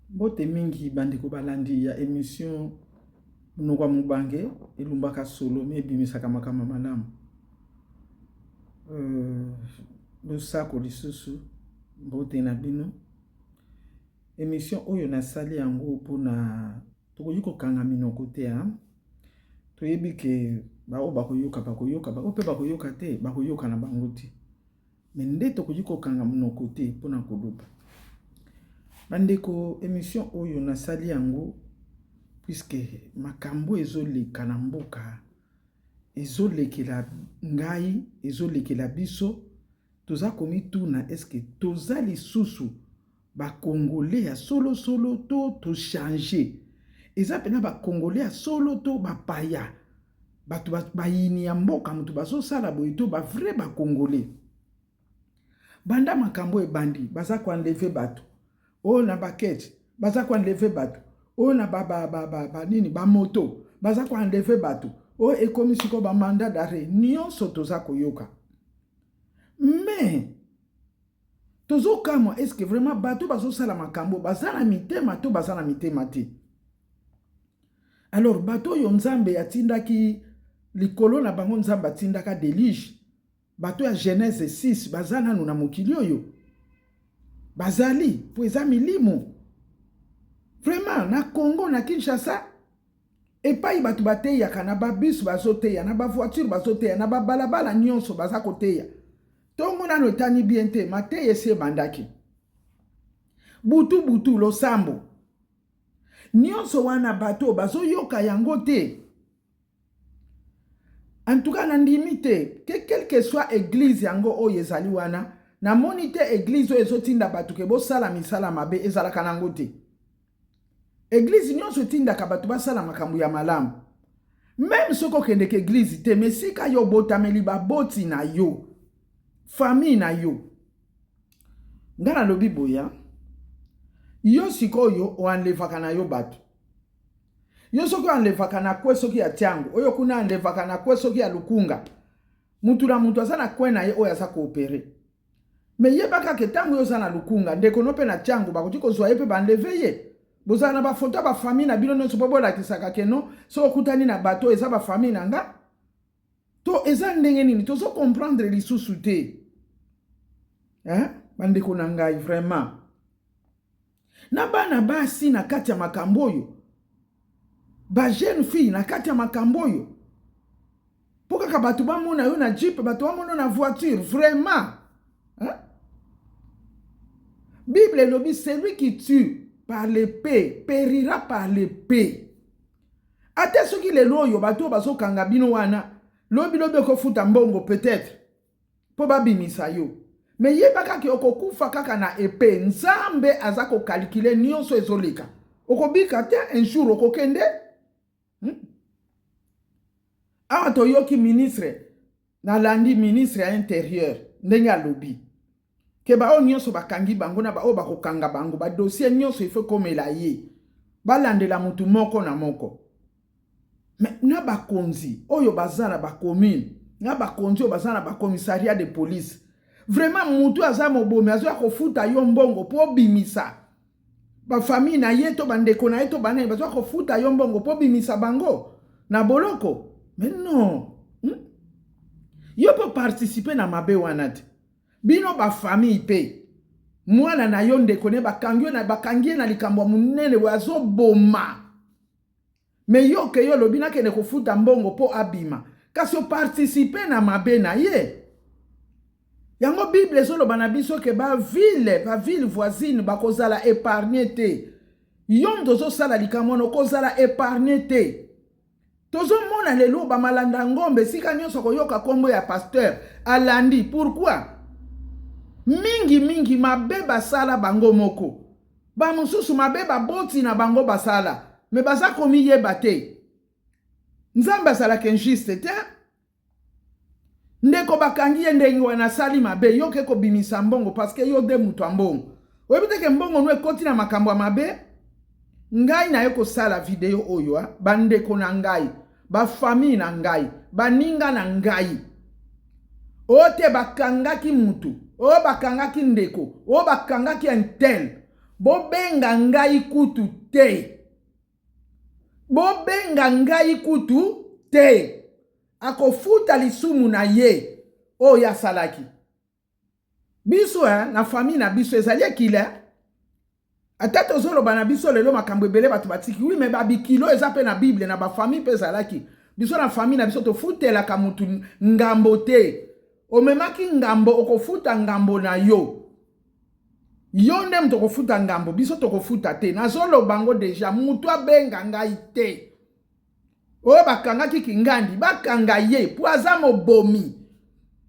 Bote mingi bandeko balandi ya émission Nokwa Mubange elumbaka solo mebimisaka makama malamu. Losako lisusu bote na bino. Émission oyo nasali yango mpona tokoki kokanga minoko te ha. Toyebi ke bao bakoyoka bao pe bakoyoka te bakoyoka na bango te. Mais nde tokoki kokanga minoko te mpona koloba. Bandeko émission oyo nasali yango puisque makambo ezoleka na mboka ezolekela ngai ezolekela biso toza komituna eske toza lisusu ba congolais ya solo to changer eza pena ba congolais ya solo to ba paya batu ba yini ya mboka mutu baso sala boye to ba vrai ba congolais banda makambo ebandi baza ko enlever batu o na bakete baza ko enlever batu o na nini ba moto baza ko enlever batu o ekomi siko ba mandat d'arrêt nyonso toza koyoka. Mais tozo kama est-ce que vraiment bato bazo sala makambo baza na mitema to baza na mitema te. Alors bato yo nzambe atindaki likolo na bango nzambe atindaka delige bato ya Genèse 6 baza nanu na mokili oyo bazali po eza milimo. Vraiment na Congo na Kinshasa epai bato bateyaka na ba bus bazoteya na ba voiture bazoteya na ba balabala nyonso baza koteya. Tongo nano etani bien te mateye se bandaki. Butu losambo. Nyonso wana bato bazoyoka yango te. En tout cas nandimi te quelle que soit église yango oyo ezali wana na moni te église oyo ezotinda bato ke bosala misala mabe ezalaka nango te. Église nyonso etindaka bato basala makambo ya malamu. Même soko kende ke église te mesika yo botameli baboti na yo. Famille na yo. Ngana lobi boya. Yo sikoyo oanlevaka na yo batu. Yo soko anlevaka na kwe soki ya tiango. Oyo kuna anlevaka na kwe soki ya lukunga. Mutu na mutu asa na kwe na ye oyo asa koopere. Me ye baka ke tango yo sana lukunga. Ndeko nope na tiango bako chiko zwa yepe banleve ye. Boza na ba foto ba famille na bino nyonso bobo la kisaka keno. So kutani na bato eza ba famille na nga. To eza ndenge nini. Tozo comprendre lisusu te. Bandeko na ngai vraiment. Na bana basi na kati ya makambo oyo. Ba jeune fille na kati ya makambo oyo. Poka ka batu ba mona yo na jeep, batu ba mona na voiture, vraiment. Bible lobi celui qui tue par l'épée périra par l'épée. Ate soki lelo oyo batu baso kanga bino wana, lobi ko futa mbongo peut-être. Po babimisa yo. Mais yebaka ki okokufa kaka na épée, nzambe azako calculer nyonso ezoleka. Okobika te un jour okokende. Awa toyoki ministre na landi ministre ya intérieur ndenge alobi. Ke ba o nyonso bakangi bango na ba o bakokanga bango ba dossier nyonso ifo komela ye. Balandela mutu moko na moko. Mais na bakonzi oyo bazana ba commune, na bakonzi oyo bazana ba commissariat de police. Vraiment mutu aza mobomi azo ya kofuta yo mbongo po bimisa. Ba famille na ye to bandeko na ye to bana bazo kofuta yo mbongo po bimisa bango na boloko. Mais non. Yo peut participer na mabe wana te. Bino ba famille pe. Mwana na yo ndeko ne bakangi na likambo munene wazo boma. Mais yo ke yo lobina ke ne kofuta mbongo po abima. Kasi participer na mabe na ye. Yango Bible solo banabiso ke ba ville voisine bakozala épargné te. Yondo zo sala likamono kozala épargné te. Tozo mona lelo ba malanda ngombe sika nyonso koyoka kombo ya pasteur alandi. Pourquoi? Mingi mabe basala bango moko. Ba mususu mabe boti na bango basala. Me baza komi yeba te. Nzamba sala kenjiste te. Ndeko bakangi ndenge wana sali mabe yo ke ko bimisa mbongo parce que yo de mutu mbongo. Oyebite ke mbongo no ekoti na makambo ya mabe. Ngai na yo ko sala video oyo bandeko na ngai, ba famille na ngai, baninga na ngai. Ote bakangaki mutu, o bakangaki ndeko, o bakangaki entel. bobenga ngai kutu te. Bobenga ngai kutu te. Akofuta lisumu na ye. Oyo asalaki. Biso na famille na biso ezali ekile. Ata tozoloba na biso lelo makambo ebele bato batiki. Oui, mais babikilo eza pe na Bible na ba famille pe ezalaki. Biso na famille na biso tofutelaka mutu ngambo te. Omemaki ngambo okofuta ngambo na yo. Yo nde mutu okofuta ngambo, biso tokofuta te. Nazoloba ngo deja mutu abenga ngai te. Oyo bakangaki kingandi, bakanga ye, po aza mobomi.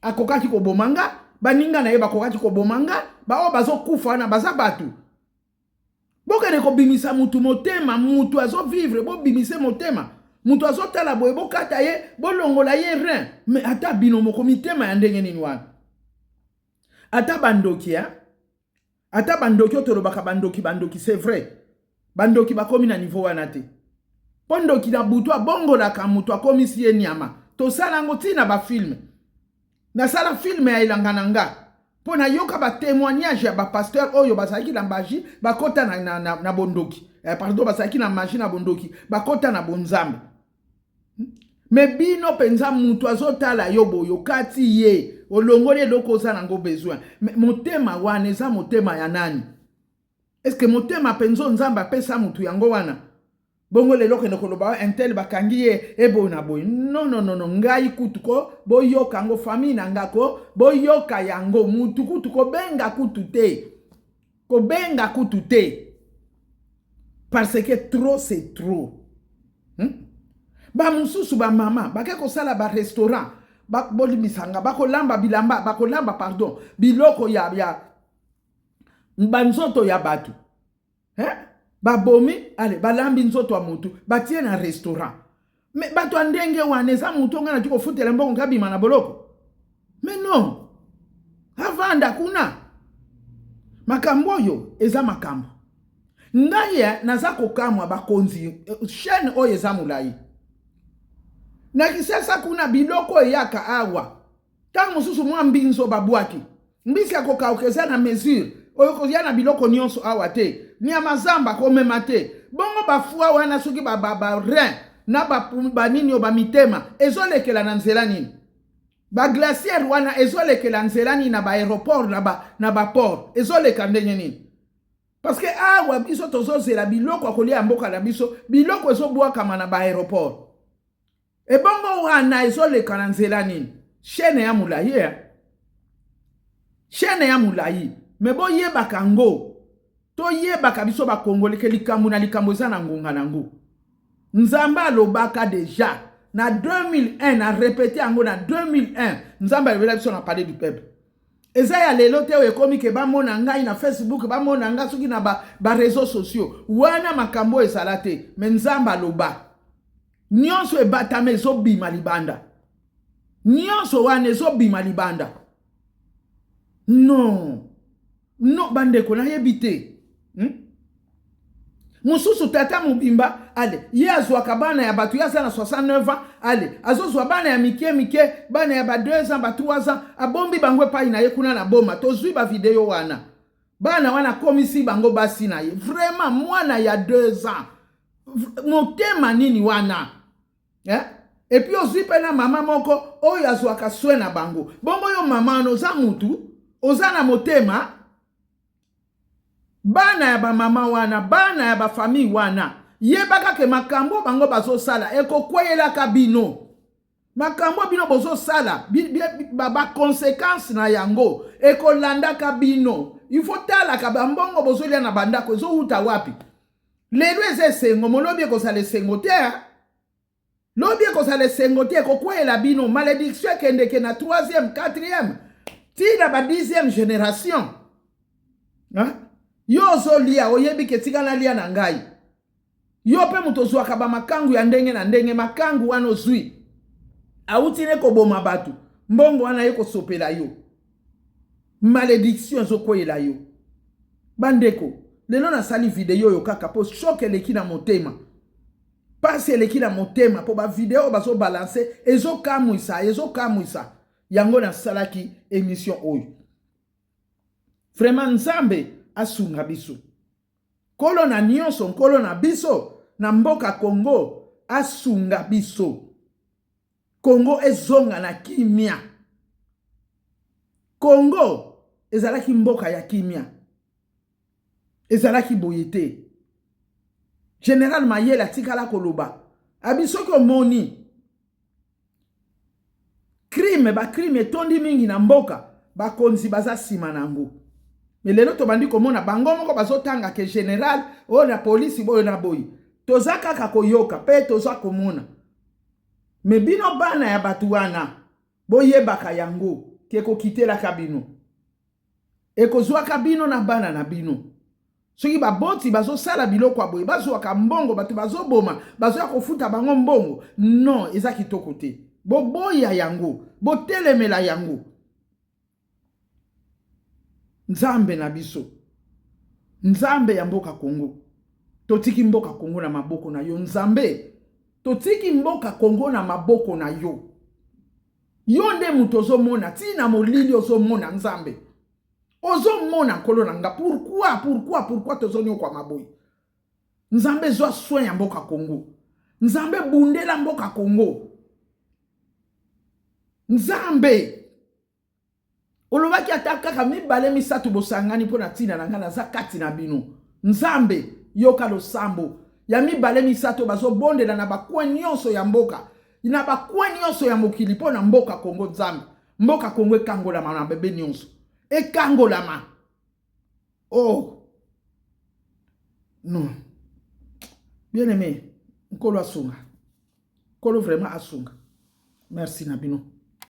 Akokaki kobomanga, baninga na ye bakokaki kobomanga, bao bazokufa na baza batu. Bokende kobimisa mutu motema, mutu azo vivre, bo bimise motema. Mutu azo tala boye, bo kata ye, bo longola ye rein. Mais ata bino moko mitema ya ndenge nini wana. Ata bandoki ya. Ata bandoki otolobaka bandoki, c'est vrai. Bandoki bakomi na niveau wana te. Pondoki na butu abongolaka mutu akomisi ye nyama. Tosala ngo tina ba film. Na sala film ya ilangananga. Pona yoka ba témoignage ya ba pasteur oyo basaki na magie bakota na bondoki. Pardon, basaki na magie na bondoki. Bakota na bonzambe. Mais bino penza mutu azotala yobo yokati ye. Olongole loko za nango besoin. Mais motema wana eza motema ya nani? Est-ce que motema penzo nzamba pesa mutu yango wana? Bongo lelo kende koloba intel bakangi ye ebo na boy. Non, ngai kutuko boyoka ngo famille na ngako boyoka yango mutu kutuko benga kutu te. Ko benga kutu te. Parce que trop c'est trop. Ba mususu ba mama bakeko sala ba restaurant ba bolimisanga bakolamba bilamba bakolamba pardon biloko ya banzoto ya batu. Babomi, allez, balambi nzoto wa mutu, batie na restaurant. Mais bato andenge wane za mutu ngana tuko futela mbongo ngabima na boloko. Mais non. Avanda kuna. Makambo yo eza makambo. Ngaye naza kokamwa bakonzi chaîne oyo eza mulai. Na kisasa kuna biloko yaka awa. Tangu mususu mwa mbinzo babwaki. Mbisi akokaukezana na mesure. Oyo koziana biloko nyonso awa te. Ni amazamba komema te. Bongo bafua wana soki ba rein na ba nini o ba mitema ezolekela na nzela nini. Ba glacière wana ezolekela nzela nini na ba aéroport na ba port ezoleka ndenge nini. Parce que awa biso tozozela biloko akolia mboka na biso biloko ezobwaka na ba aéroport. E bongo wana ezoleka na nzela nini. Chaîne ya mulayi. Chaîne ya mulayi. Mais bo yebaka ngo. To yebaka biso ba Congolais ke likambo na likambo za na ngonga nango. Nzamba alobaka déjà. Na 2001, na répété yango na 2001. Nzamba alobela biso na parler du peuple. Eza ya lelo te oyo ekomi ke bamona ngai na Facebook, bamona nga soki na ba réseaux sociaux. Wana makambo ezala te. Mais Nzamba aloba. Nyonso ebatame ezobima libanda. Nyonso wana ezobima libanda. Non. Non, bandeko na yebite. Mususu tata mubimba, allez, ye azwaka bana ya batu ya na 69 ans, allez, azozwa bana ya mike, bana ya ba 2 ans, ba 3 ans, abombi bangwe pa ina ye kuna na boma, tozwi ba video wana. Bana wana komisi bango basi na ye. Vraiment, mwana ya 2 ans. Motema nini wana? Et puis ozwi pe na mama moko, oyo azwaka swe na bango. Bongo yo mama oza mutu, oza na motema, bana ya ba mama wana, bana ya ba famille wana, yebaka ke makambo bango bazo sala, eko kweyela ka bino. Makambo bino bozo sala, ba conséquence na yango, eko landa ka bino. Il faut tala ka bambongo bozo lia na bandako, zo uta wapi. Lelo eze sengo, molobi eko sale sengo te, lobi eko sale sengo te, eko kweyela bino, malédiction kendeke na 3e, 4e, tila ba 10e génération. Yo zolia oyebi ketika na lia na ngai. Yo pe mutozwa kaba makangu ya ndenge na ndenge makangu wano zui. Autine ko boma batu. Mbongo wana yeko sopela yo. Malédiction zo koyela yo. Bandeko, lelo na sali video yo kaka po choke leki na motema. Pase leki na motema po ba video bazo balancer ezo kamwisa. Yango na salaki émission oyo. Vraiment Nzambe asunga biso. Kolo na nyonso, kolo na biso, na mboka Congo, asunga biso. Congo ezonga na kimia. Congo ezalaki mboka ya kimia. Ezalaki boyete. Général Mayela tikala koloba. Abisoki omoni. Crime tondi mingi na mboka. Bakonzi baza sima nango. Mais lelo tobandi komona bango moko bazotanga ke général o na police boyo na boyi. Toza kaka koyoka pe toza komona. Mais bino bana ya batu wana boyebaka yango ke kokitela kabino. Ekozwa kabino na bana na bino. Soki baboti bazosala biloko aboye bazwaka mbongo batu bazoboma bazoya kofuta bango mbongo. Non, eza kitoko te. Boboya yango, botelemela yango. Nzambe na biso. Nzambe ya mboka Congo. Totiki mboka Congo na maboko na yo. Nzambe. Totiki mboka Congo na maboko na yo. Yo nde mutu ozomona. Tina molili ozomona nzambe. Ozomona nkolo nanga. Pourquoi tozoni kwa maboyi? Nzambe zwa soin ya mboka Congo. Nzambe bundela mboka Congo. Nzambe. Olobaki atakaka mibale misatu bosangani pona tina na ngana za kati na bino. Nzambe yoka losambo. Ya mibale misatu bazobondela na bakwa nyonso ya mboka. Na bakwa nyonso ya mokili pona mboka Congo nzambe. Mboka Congo ekangolama na bebe nyonso. Ekangolama. Oh. Non. Bien aimé. Nkolo asunga. Nkolo vraiment asunga. Merci na bino.